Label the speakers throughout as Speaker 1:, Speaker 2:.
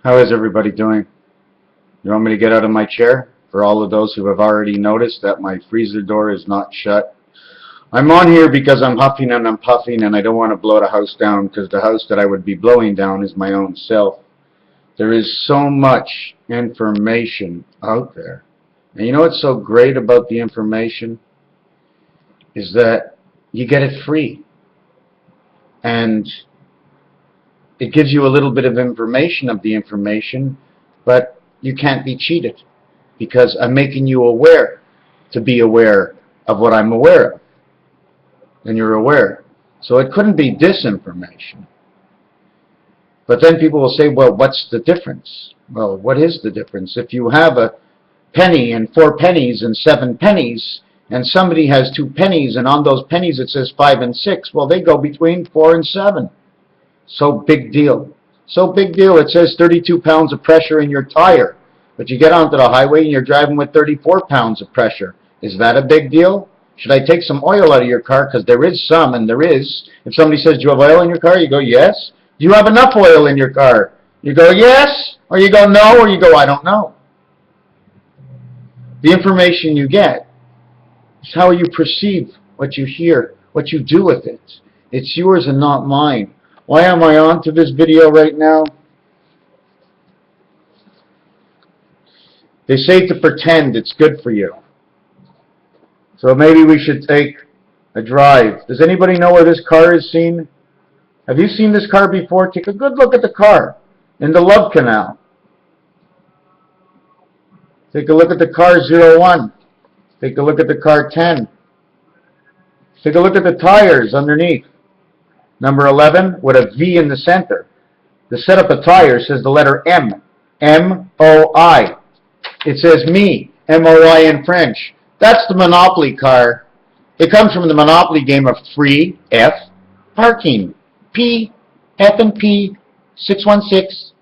Speaker 1: How is everybody doing? You want me to get out of my chair? For all of those who have already noticed that my freezer door is not shut. I'm on here because I'm huffing and I'm puffing and I don't want to blow the house down, because the house that I would be blowing down is my own self. There is so much information out there. And you know what's so great about the information? Is that you get it free. And it gives you a little bit of information of the information, but you can't be cheated, because I'm making you aware to be aware of what I'm aware of. And you're aware. So it couldn't be disinformation. But then people will say, well, what's the difference? Well, what is the difference? If you have a penny and 4 pennies and 7 pennies, and somebody has 2 pennies, and on those pennies it says 5 and 6, well, they go between 4 and 7. So big deal. So big deal. It says 32 pounds of pressure in your tire, but you get onto the highway and you're driving with 34 pounds of pressure. Is that a big deal? Should I take some oil out of your car? Because there is some, and there is. If somebody says, do you have oil in your car? You go, yes. Do you have enough oil in your car? You go, yes. Or you go, no. Or you go, I don't know. The information you get is how you perceive what you hear, what you do with it. It's yours and not mine. Why am I on to this video right now? They say to pretend it's good for you. So maybe we should take a drive. Does anybody know where this car is seen? Have you seen this car before? Take a good look at the car in the Love Canal. Take a look at the car 01. Take a look at the car 10. Take a look at the tires underneath. Number 11 with a V in the center. The setup of tires says the letter M. M-O-I. It says me. M-O-I in French. That's the Monopoly car. It comes from the Monopoly game of free F parking. P, F and P, 616,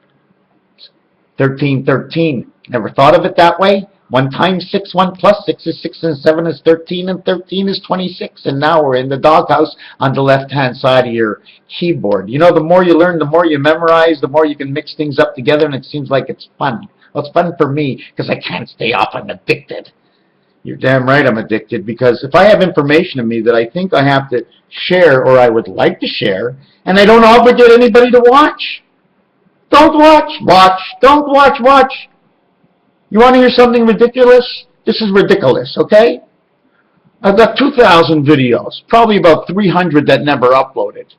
Speaker 1: 1313. Never thought of it that way? 1 times 6, 1 plus 6 is 6, and 7 is 13, and 13 is 26. And now we're in the doghouse on the left-hand side of your keyboard. You know, the more you learn, the more you memorize, the more you can mix things up together, and it seems like it's fun. Well, it's fun for me, because I can't stay off. I'm addicted. You're damn right I'm addicted, because if I have information in me that I think I have to share, or I would like to share, and I don't obligate anybody to watch. Don't watch. Watch. Don't watch. Watch. You want to hear something ridiculous? This is ridiculous, okay? I've got 2,000 videos, probably about 300 that never uploaded.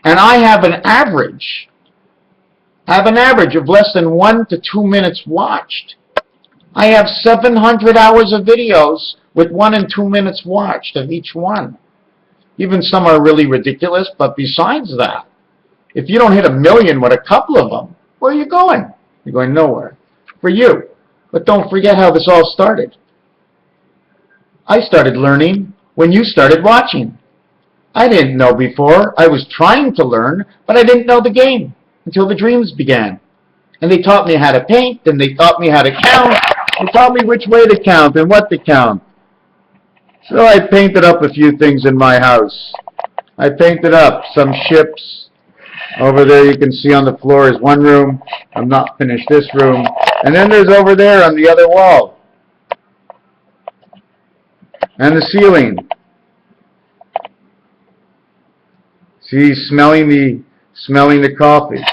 Speaker 1: And I have an average. Of less than 1 to 2 minutes watched. I have 700 hours of videos with 1 and 2 minutes watched of each one. Even some are really ridiculous, but besides that, if you don't hit 1 million with a couple of them, where are you going? You're going nowhere. For you. But don't forget how this all started. I started learning when you started watching. I didn't know before. I was trying to learn, but I didn't know the game until the dreams began. And they taught me how to paint, and they taught me how to count. They taught me which way to count and what to count. So I painted up a few things in my house. I painted up some ships. Over there you can see on the floor is one room. I'm not finished this room. And then there's over there on the other wall. And the ceiling. See, smelling the coffee.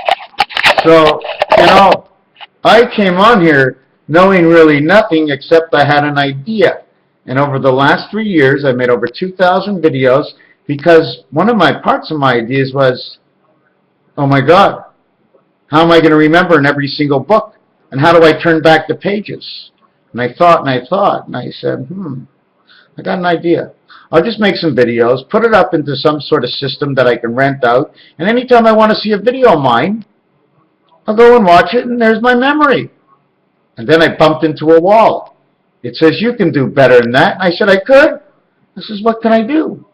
Speaker 1: So, you know, I came on here knowing really nothing except I had an idea. And over the last 3 years, I made over 2,000 videos, because one of my parts of my ideas was, oh my God, how am I going to remember in every single book? And how do I turn back the pages? And I thought, and I said, I got an idea. I'll just make some videos, put it up into some sort of system that I can rent out, and anytime I want to see a video of mine, I'll go and watch it, and there's my memory. And then I bumped into a wall. It says, you can do better than that. And I said, I could. This is what can I do?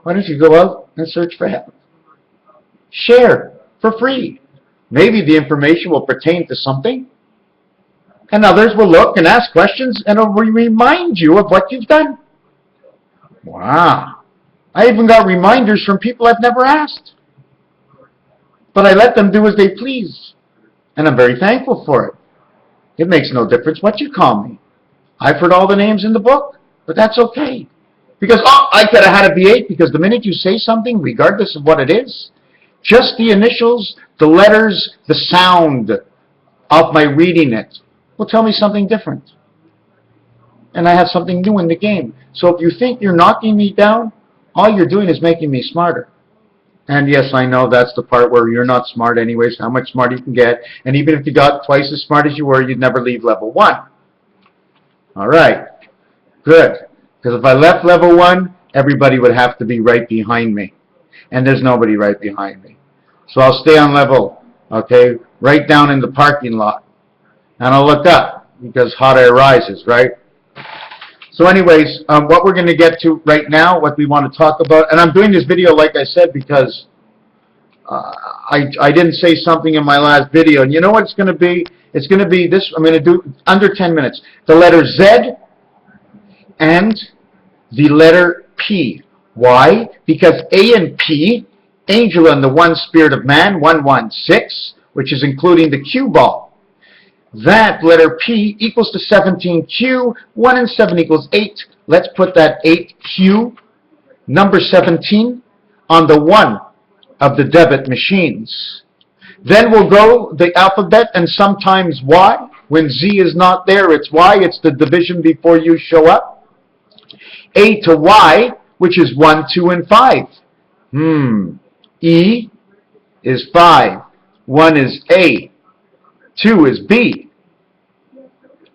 Speaker 1: Why don't you go out and search for help? Share for free. Maybe the information will pertain to something, and others will look and ask questions, and it will remind you of what you've done. Wow. I even got reminders from people I've never asked. But I let them do as they please. And I'm very thankful for it. It makes no difference what you call me. I've heard all the names in the book, but that's okay. Because, oh, I could have had it be 8, because the minute you say something, regardless of what it is, just the initials, the letters, the sound of my reading it will tell me something different. And I have something new in the game. So if you think you're knocking me down, all you're doing is making me smarter. And yes, I know that's the part where you're not smart anyways, how much smarter you can get. And even if you got twice as smart as you were, you'd never leave level 1. All right, good. Because if I left level 1, everybody would have to be right behind me. And there's nobody right behind me. So I'll stay on level, okay, right down in the parking lot. And I'll look up, because hot air rises, right? So anyways, what we're going to get to right now, what we want to talk about, and I'm doing this video, like I said, because I didn't say something in my last video. And you know what it's going to be? It's going to be this. I'm going to do under 10 minutes. The letter Z and the letter P. Why? Because A and P, angel and the one spirit of man, 116, which is including the cue ball. That letter P equals to 17Q. 1 and 7 equals 8. Let's put that 8Q, number 17, on the 1 of the debit machines. Then we'll go the alphabet and sometimes Y. When Z is not there, it's Y. It's the division before you show up. A to Y, which is 1, 2, and 5. E is 5. 1 is A. 2 is B.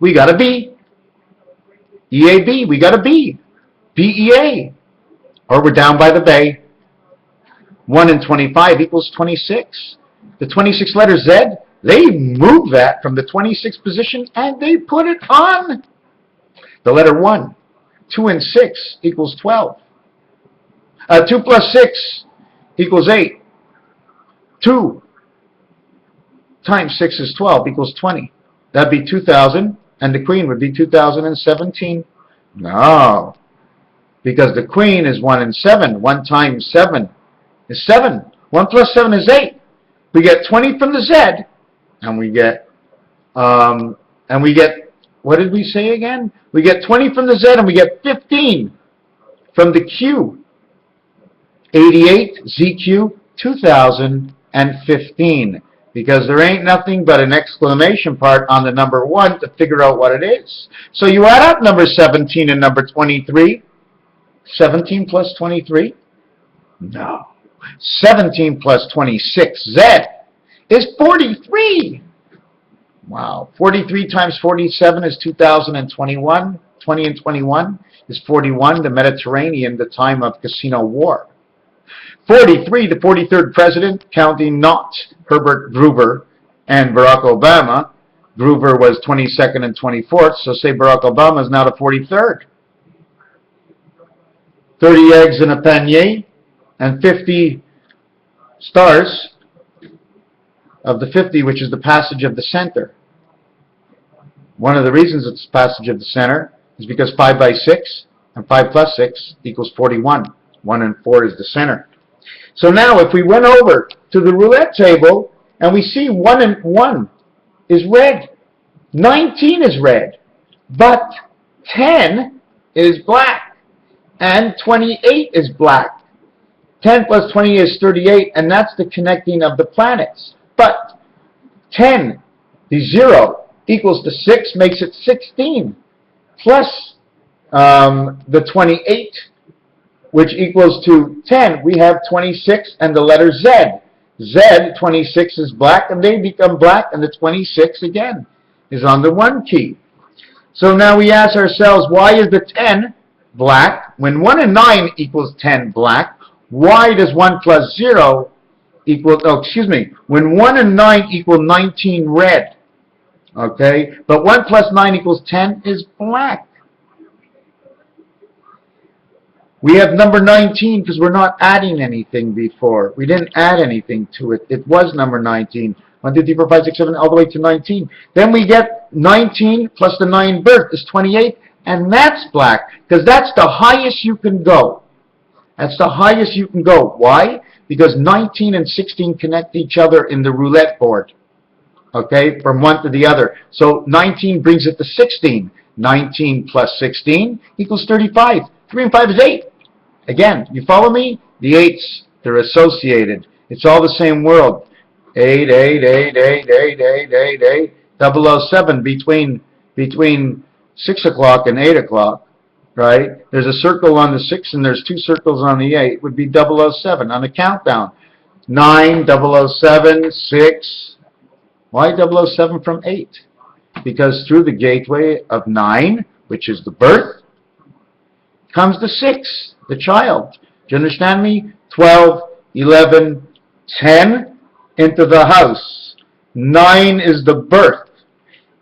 Speaker 1: We got a B. EAB, we got a B. BEA. Or we're down by the bay. 1 and 25 equals 26. The 26 letter Z, they move that from the 26th position and they put it on the letter 1. 2 and 6 equals 12. 2 plus 6 equals 8. 2 times 6 is 12 equals 20. That'd be 2000, and the queen would be 2017. No, because the queen is 1 and 7. 1 times 7 is 7. 1 plus 7 is 8. We get 20 from the Z, and we get, what did we say again? We get 20 from the Z, and we get 15 from the Q. 88, ZQ, 2015. Because there ain't nothing but an exclamation part on the number 1 to figure out what it is. So you add up number 17 and number 23. 17 plus 23? No. 17 plus 26, Z, is 43. Wow. 43 times 47 is 2021. 20 and 21 is 41, the Mediterranean, the time of Casino War. 43, the 43rd president, counting not Herbert Groover and Barack Obama. Groover was 22nd and 24th, so say Barack Obama is now the 43rd. 30 eggs in a panier and 50 stars of the 50, which is the passage of the center. One of the reasons it's passage of the center is because 5 by 6 and 5 plus 6 equals 41. 1 and 4 is the center. So now if we went over to the roulette table and we see 1 and 1 is red, 19 is red, but 10 is black, and 28 is black. 10 plus 20 is 38, and that's the connecting of the planets. But 10, the 0, equals to 6, makes it 16, plus the 28, which equals to 10, we have 26 and the letter Z. Z, 26 is black, and they become black, and the 26 again is on the 1 key. So now we ask ourselves, why is the 10 black? When 1 and 9 equals 10 black, why does 1 plus 0 equal, when 1 and 9 equal 19 red, okay, but 1 plus 9 equals 10 is black. We have number 19 because we're not adding anything before. We didn't add anything to it. It was number 19. 1, 2, 3, 4, 5, 6, 7, all the way to 19. Then we get 19 plus the 9 birth is 28, and that's black because that's the highest you can go. That's the highest you can go. Why? Because 19 and 16 connect each other in the roulette board. Okay, from one to the other. So 19 brings it to 16. 19 plus 16 equals 35. 3 and 5 is 8. Again, you follow me? The 8s, they're associated. It's all the same world. 8, 8, 8, 8, 8, 8, 8, 8. 007 between 6 o'clock and 8 o'clock, right? There's a circle on the 6 and there's 2 circles on the 8. It would be 007 on a countdown. 9, 007, 6. Why 007 from 8? Because through the gateway of 9, which is the birth, comes the 6, the child. Do you understand me? 12, 11, 10 into the house. 9 is the birth.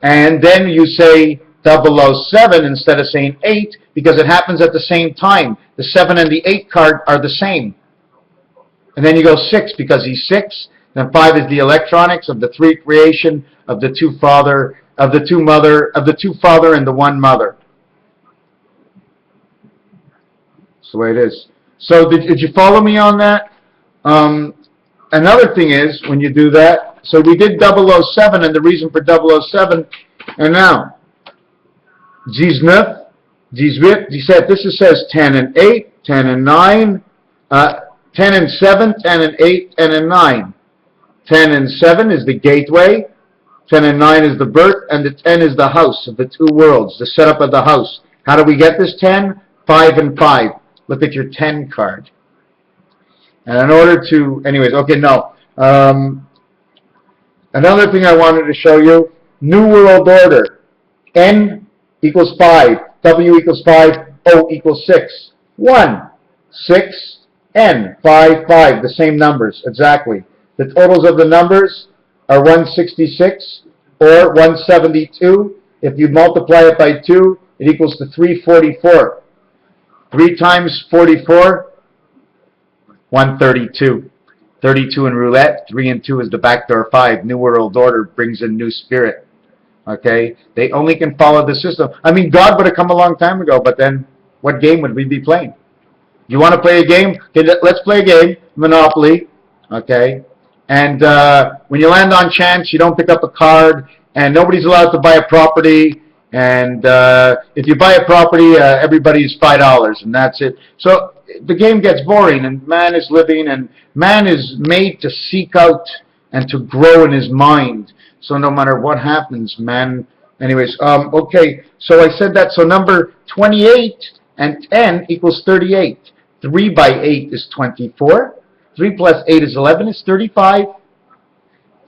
Speaker 1: And then you say 007 instead of saying 8 because it happens at the same time. The 7 and the 8 card are the same. And then you go 6 because he's 6. Then 5 is the electronics of the 3 creation of the 2 father, of the 2 mother, of the 2 father and the 1 mother. That's the way it is. So did you follow me on that? Another thing is, when you do that, so we did 007 and the reason for 007, and now, 19, 18, 17, this says 10 and 8, 10 and 9, 10 and 7, 10 and 8, and 9. 10 and 7 is the gateway, 10 and 9 is the birth, and the 10 is the house of the 2 worlds, the setup of the house. How do we get this 10? 5 and 5. Look at your 10 card. And in order to, anyways, okay, no. Another thing I wanted to show you, New World Order. N equals 5, W equals 5, O equals 6. 1, 6, N, 5, 5, the same numbers, exactly. The totals of the numbers are 166 or 172. If you multiply it by 2, it equals to 344. 3 times 44, 132. 32 in roulette, 3 and 2 is the backdoor 5. New World Order brings in new spirit. Okay? They only can follow the system. I mean, God would have come a long time ago, but then what game would we be playing? You want to play a game? Okay, let's play a game, Monopoly. Okay? And when you land on chance, you don't pick up a card, and nobody's allowed to buy a property. And if you buy a property, everybody's $5, and that's it. So the game gets boring, and man is living, and man is made to seek out and to grow in his mind. So no matter what happens, man. Anyways, okay, so I said that. So number 28 and 10 equals 38. 3 by 8 is 24. 3 plus 8 is 11, is 35.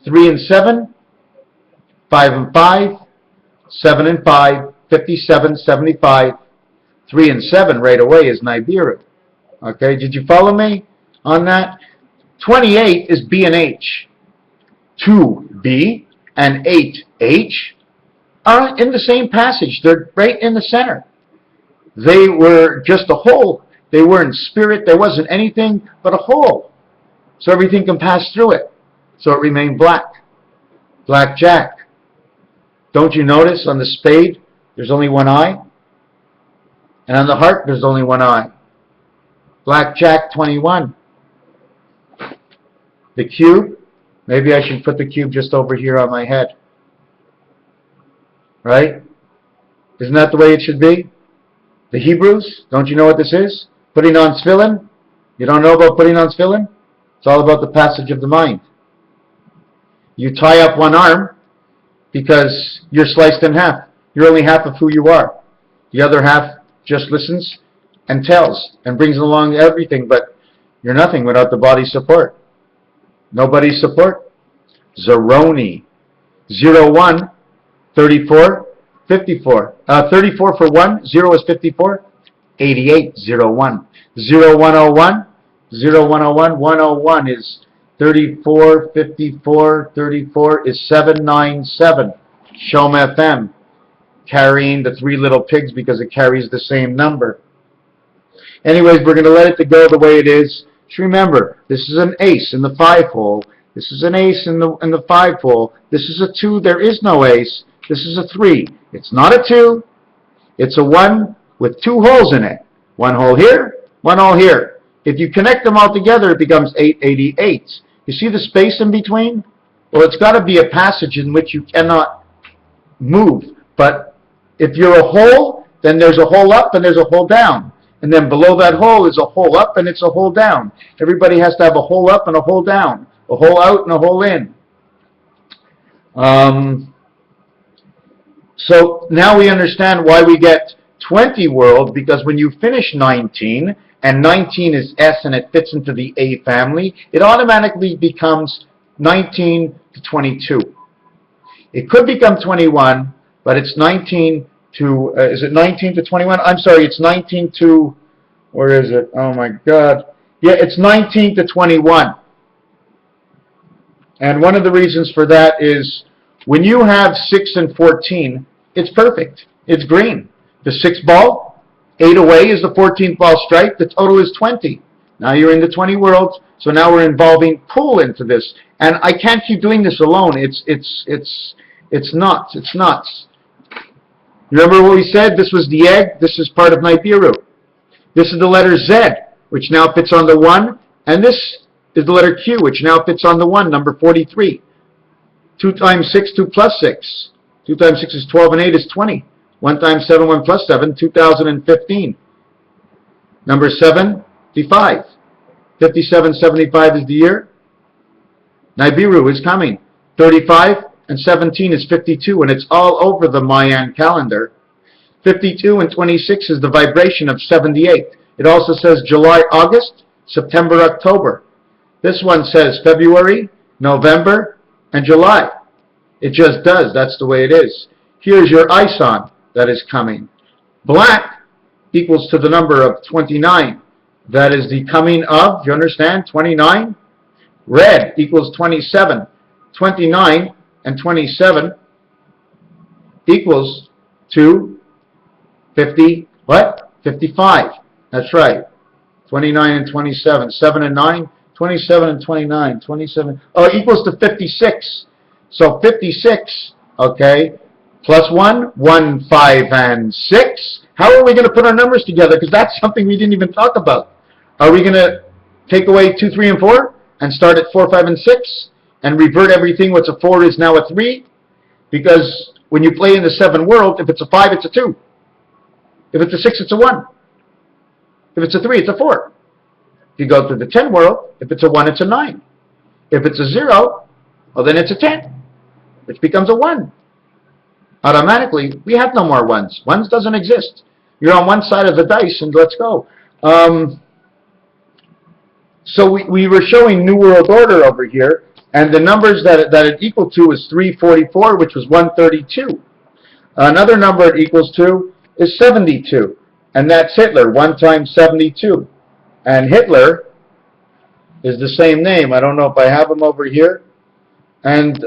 Speaker 1: 3 and 7, 5 and 5, 7 and 5, 57, 75. 3 and 7 right away is NEIBIRU. Okay, did you follow me on that? 28 is B and H. 2B and 8H are in the same passage. They're right in the center. They were just a hole. They were in spirit. There wasn't anything but a hole. So everything can pass through it. So it remained black. Blackjack. Don't you notice on the spade, there's only one eye? And on the heart, there's only one eye. Blackjack 21. The cube, maybe I should put the cube just over here on my head. Right? Isn't that the way it should be? The Hebrews, don't you know what this is? Putting on tefillin? You don't know about putting on tefillin? It's all about the passage of the mind. You tie up one arm because you're sliced in half. You're only half of who you are. The other half just listens and tells and brings along everything, but you're nothing without the body's support. Nobody's support. Zeroni. 01, 34, 54. 34 for 1, 0 is 54. 88, 01. 0101, 0101, 101 is 34, 54, 34 is 797. Shom FM. Carrying the 3 little pigs because it carries the same number. Anyways, we're going to let it go the way it is. Just remember, this is an ace in the 5 hole. This is an ace in the 5 hole. This is a 2. There is no ace. This is a 3. It's not a 2. It's a 1 with 2 holes in it. 1 hole here, 1 hole here. If you connect them all together, it becomes 888. You see the space in between? Well, it's got to be a passage in which you cannot move. But if you're a hole, then there's a hole up and there's a hole down. And then below that hole is a hole up and it's a hole down. Everybody has to have a hole up and a hole down, a hole out and a hole in. So now we understand why we get 20 worlds, because when you finish 19, and 19 is S and it fits into the A family, it automatically becomes 19 to 22. It could become 21, but it's 19 to, is it 19 to 21? I'm sorry, it's 19 to, where is it? Oh my God. Yeah, it's 19 to 21. And one of the reasons for that is when you have 6 and 14, it's perfect. It's green. The 6th ball, 8 away is the 14th ball strike. The total is 20. Now you're in the 20 worlds. So now we're involving pool into this. And I can't keep doing this alone. It's nuts. It's nuts. Remember what we said? This was the egg. This is part of NEIBIRU. This is the letter Z, which now fits on the 1. And this is the letter Q, which now fits on the 1, number 43. 2 times 6, 2 plus 6. 2 times 6 is 12 and 8 is 20. 1 times 7, 1 plus 7, 2015. Number 75. 5775 is the year. NEIBIRU is coming. 35 and 17 is 52, and it's all over the Mayan calendar. 52 and 26 is the vibration of 78. It also says July, August, September, October. This one says February, November, and July. It just does. That's the way it is. Here's your ISON that is coming. Black equals to the number of 29. That is the coming of, you understand, 29. Red equals 27. 29 and 27 equals to 50, what? 55. That's right. 29 and 27. 7 and 9. 27 and 29. 27. Oh, equals to 56. So 56, okay, plus 1, 1, 5, and 6. How are we going to put our numbers together? Because that's something we didn't even talk about. Are we going to take away 2, 3, and 4 and start at 4, 5, and 6 and revert everything? What's a 4 is now a 3? Because when you play in the 7 world, if it's a 5, it's a 2. If it's a 6, it's a 1. If it's a 3, it's a 4. If you go to the 10 world, if it's a 1, it's a 9. If it's a 0, well, then it's a 10. Which becomes a 1. Automatically, we have no more 1s. 1s doesn't exist. You're on one side of the dice, and let's go. So we were showing New World Order over here, and the numbers that it equal to is 344, which was 132. Another number it equals to is 72, and that's Hitler, 1 times 72. And Hitler is the same name. I don't know if I have him over here. And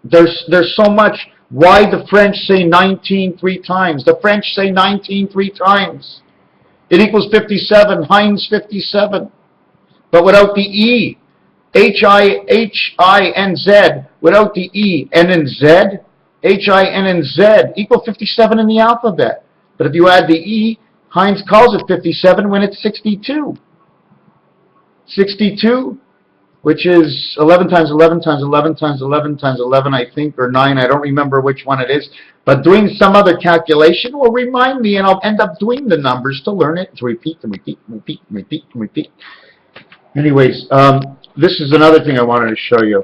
Speaker 1: there's so much. Why the French say 19 3 times? The French say 19 3 times. It equals 57. Heinz 57. But without the E. H-I-N-Z. Without the E. N and Z. H-I-N and Z equal 57 in the alphabet. But if you add the E, Heinz calls it 57 when it's 62. 62, which is 11 times 11 times 11 times 11 times 11, I think, or 9. I don't remember which one it is. But doing some other calculation will remind me, and I'll end up doing the numbers to learn it, to repeat and repeat and repeat and repeat and repeat. Anyways, this is another thing I wanted to show you.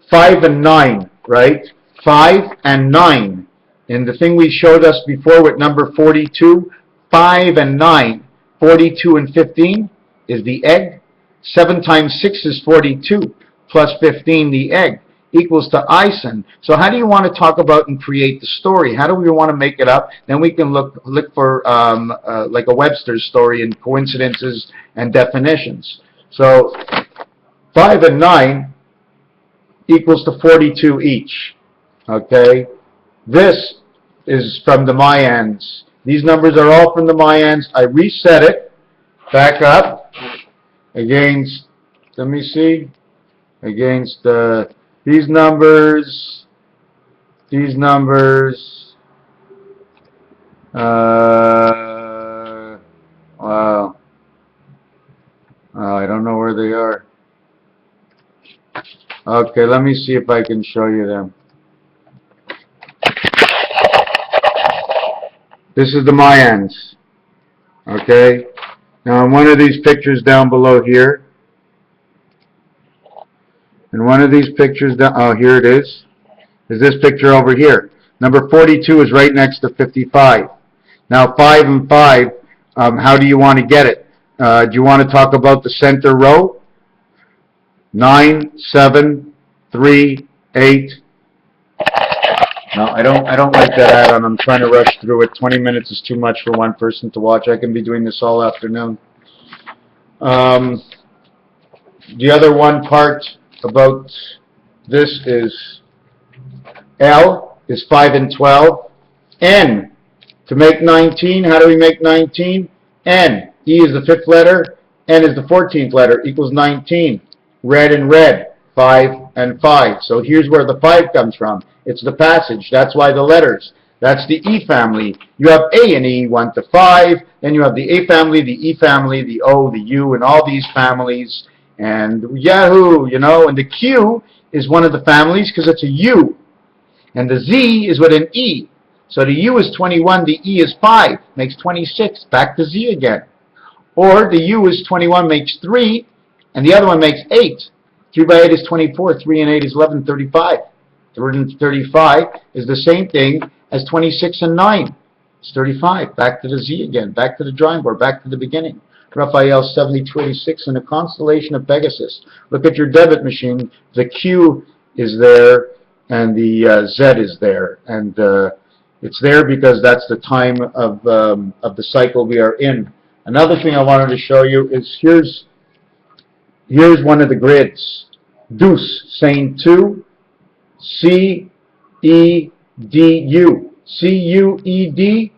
Speaker 1: 5 and 9, right? 5 and 9. And the thing we showed us before with number 42, 5 and 9, 42 and 15 is the egg. 7 times 6 is 42, plus 15, the egg, equals to ISON. So how do you want to talk about and create the story? How do we want to make it up? Then we can look for like a Webster's story and coincidences and definitions. So 5 and 9 equals to 42 each. Okay? This is from the Mayans. These numbers are all from the Mayans. I reset it back up against, let me see, against these numbers, wow.
Speaker 2: where they are. Okay, let me see if I can show you them. This is the Mayans. Okay? Now, in one of these pictures down below here, in one of these pictures down, oh, here it is this picture over here. Number 42 is right next to 55. Now, 5 and 5, how do you want to get it? Do you want to talk about the center row? 9, 7, 3, 8. No, I don't like that add-on. I'm trying to rush through it. 20 minutes is too much for one person to watch. I can be doing this all afternoon. The other one part about this is L is 5 and 12. N, to make 19, how do we make 19? N, E is the 5th letter, N is the 14th letter, equals 19. Red and red, 5 and 5. So here's where the 5 comes from. It's the passage. That's why the letters. That's the E family. You have A and E, 1 to 5. Then you have the A family, the E family, the O, the U, and all these families. And yahoo, you know. And the Q is one of the families because it's a U. And the Z is with an E. So the U is 21, the E is 5. Makes 26. Back to Z again. Or the U is 21, makes 3. And the other one makes 8. 3 by 8 is 24. 3 and 8 is 11, 35. 35 is the same thing as 26 and 9. It's 35. Back to the Z again. Back to the drawing board. Back to the beginning. Raphael 7286 in the constellation of Pegasus. Look at your debit machine. The Q is there and the Z is there. And it's there because that's the time of the cycle we are in. Another thing I wanted to show you is here's one of the grids. Deuce, saying 2. C-E-D-U. C-U-E-D.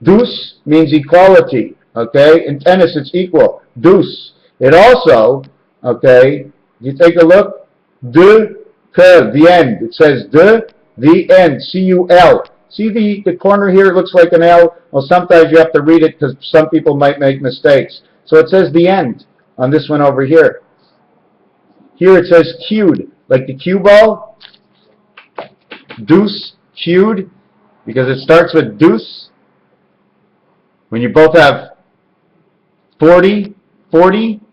Speaker 2: Deuce means equality. Okay? In tennis, it's equal. Deuce. It also, okay, you take a look. De, que, the end. It says de, the end. C-U-L. See the corner here? It looks like an L. Well, sometimes you have to read it because some people might make mistakes. So it says the end on this one over here. Here it says cued, like the cue ball. Deuce, cued, because it starts with deuce. When you both have 40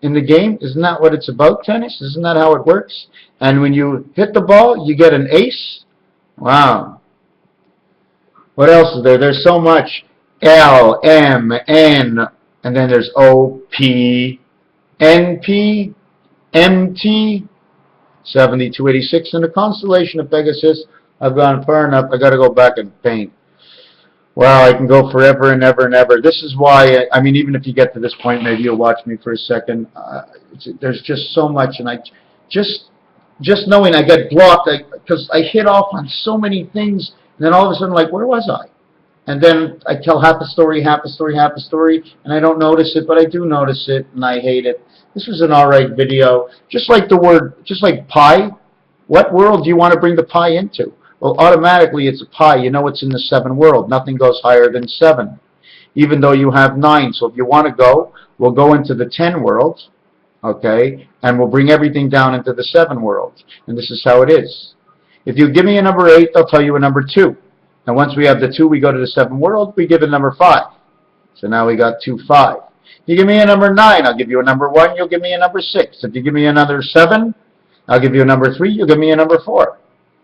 Speaker 2: in the game, isn't that what it's about, tennis? Isn't that how it works? And when you hit the ball, you get an ace. Wow. What else is there? There's so much. L, M, N, and then there's O, P, N, P, M, T, 7286 in the constellation of Pegasus. I've gone far enough. I got to go back and paint. Wow, I can go forever and ever and ever. This is why, I mean, even if you get to this point, maybe you'll watch me for a second. There's just so much, and I just knowing I get blocked because I hit off on so many things, and then all of a sudden, like, where was I? And then I tell half a story, and I don't notice it, but I do notice it, and I hate it. This was an alright video. Just like pi. What world do you want to bring the pi into? Well, automatically it's a pi. You know it's in the 7 world. Nothing goes higher than 7, even though you have 9. So if you want to go, we'll go into the 10 world, okay, and we'll bring everything down into the 7 world. And this is how it is. If you give me a number 8, I'll tell you a number 2. And once we have the 2, we go to the 7 world, we give a number 5. So now we got 2, 5. You give me a number 9, I'll give you a number 1, you'll give me a number 6. If you give me another 7, I'll give you a number 3, you'll give me a number 4.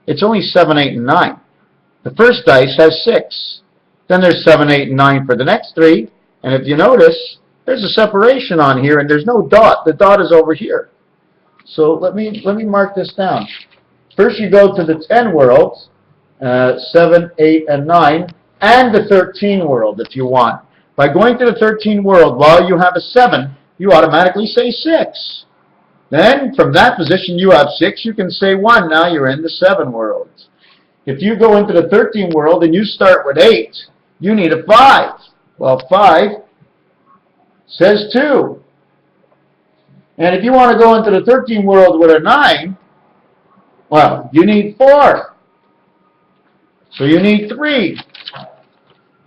Speaker 2: It's only 7, 8, and 9. The first dice has 6. Then there's 7, 8, and 9 for the next 3. And if you notice, there's a separation on here, and there's no dot. The dot is over here. So let me mark this down. First you go to the 10 worlds, 7, 8, and 9, and the 13 world if you want. By going to the 13 world, while you have a 7, you automatically say 6. Then, from that position, you have 6, you can say 1. Now you're in the 7 world. If you go into the 13 world and you start with 8, you need a 5. Well, 5 says 2. And if you want to go into the 13 world with a 9, well, you need 4. So you need 3.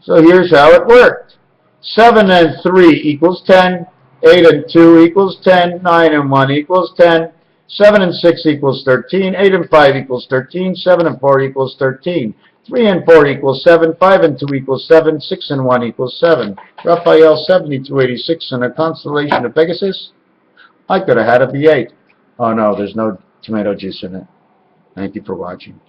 Speaker 2: So here's how it worked. 7 and 3 equals 10. 8 and 2 equals 10. 9 and 1 equals 10. 7 and 6 equals 13. 8 and 5 equals 13. 7 and 4 equals 13. 3 and 4 equals 7. 5 and 2 equals 7. 6 and 1 equals 7. Raphael 7286 in a constellation of Pegasus. I could have had a V8. Oh no, there's no tomato juice in it. Thank you for watching.